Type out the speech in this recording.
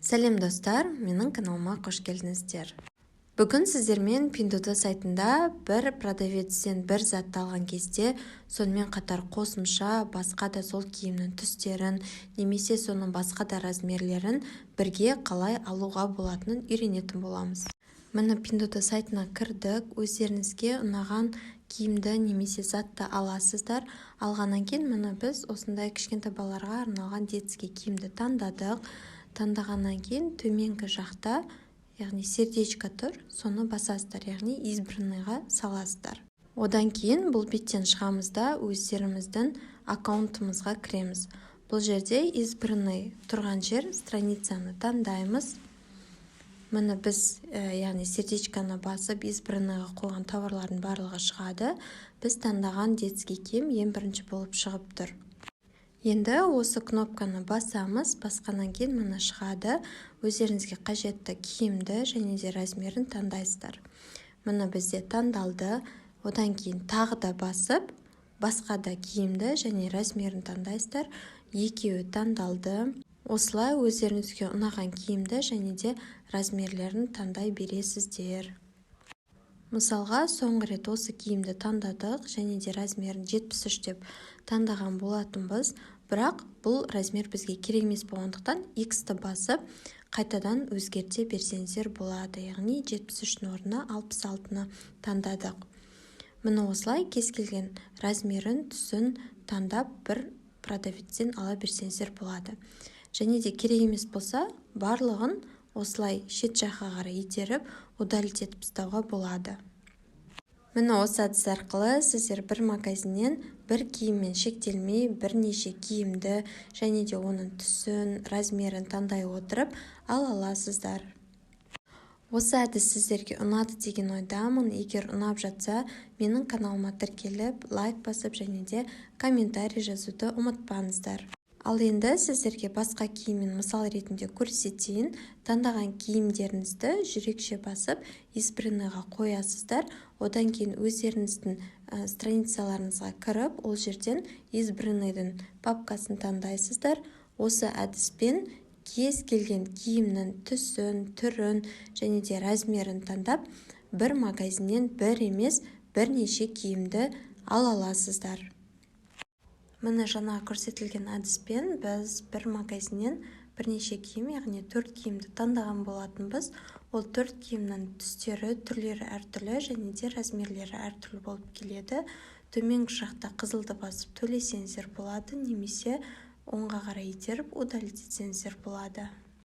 Сәлем достар, менің каналыма қош келдіңіздер. Бүгін сіздермен Pinduoduo сайтында бір продавецтен бір затты алған кезде, сонымен қатар қосымша басқа да сол киімнің түстерін, немесе соның басқа да размерлерін бірге қалай алуға болатынын үйренетін боламыз. Міне Pinduoduo сайтына кірдік, өздеріңізге ұнаған киімді немесе затты аласыздар. Алғаннан кейін міне біз осындай кішкентай балаларға арналған детский киімді таңдадық. Таңдағаннан кейін төменгі жақта, яғни сердечко тұр, соны басасыздар, яғни избранныйға саласыздар. Одан кейін бұл беттен шығамыз да өздеріміздің аккаунтымызға кіреміз. Бұл жерде избранный тұрған жер страницаны таңдаймыз. Міне біз, яғни сердечканы басып избранныйға қойған товарлардың барлығы шығады. Біз таңдаған детский киім ең бірінші болып шығып тұр. Енді осы кнопканы басамыз, басқаннан кейін міне шығады. Өздеріңізге қажетті киімді және де размерін таңдайсыздар. Міне бізде таңдалды. Одан кейін тағы да басып, басқа да киімді және размерін таңдайсыздар. Екеуі таңдалды. Осылай өздеріңізге ұнаған киімді және де размерлерін таңдай бересіздер. Мысалға, соңғы рет осы киімді таңдадық және де размерін 73 деп таңдаған болатынбыз. Бірақ бұл размер бізге керек емес болғандықтан X-ті басып, қайтадан өзгерте берсеңіздер болады. Яғни 73-дің орнына 66-ны таңдадық. Міне осылай кез келген размерін, түсін таңдап бір продавецтен ала берсеңіздер болады. Және де керек емес болса, барлығын осылай шет жаққа қарай итеріп, удалить етіп тастауға болады. Міне осы әдіс арқылы сіздер бір магазиннен бір киіммен шектелмей, бірнеше киімді және де оның түсін, размерін таңдай отырып ала аласыздар. Осы әдіс сіздерге ұнады деген ойдамын. Егер ұнап жатса, менің каналыма тіркеліп, лайк басып және де комментарий жазуды ұмытпаңыздар. Ал енді сіздерге басқа киіммен мысал ретінде көрсетейін. Таңдаған киімдеріңізді жүрекше басып, избранныйға қоясыздар. Одан кейін өздеріңіздің страницаларыңызға кіріп, ол жерден избранныйдың папкасын таңдайсыздар. Осы әдіспен кез келген киімнің түсін, түрін және де размерін таңдап, бір магазиннен бір емес, бірнеше киімді ала аласыздар. Міне жаңа көрсетілген әдіспен біз бір магазиннен бірнеше киім, яғни 4 киімді таңдаған болатынбыз. Ол 4 киімнің түстері, түрлері әртүрлі және де размерлері әртүрлі болып келеді. Төменгі жақта қызылды басып төлесеңіздер болады, немесе оңға қарай итеріп удалить етсеңіздер болады.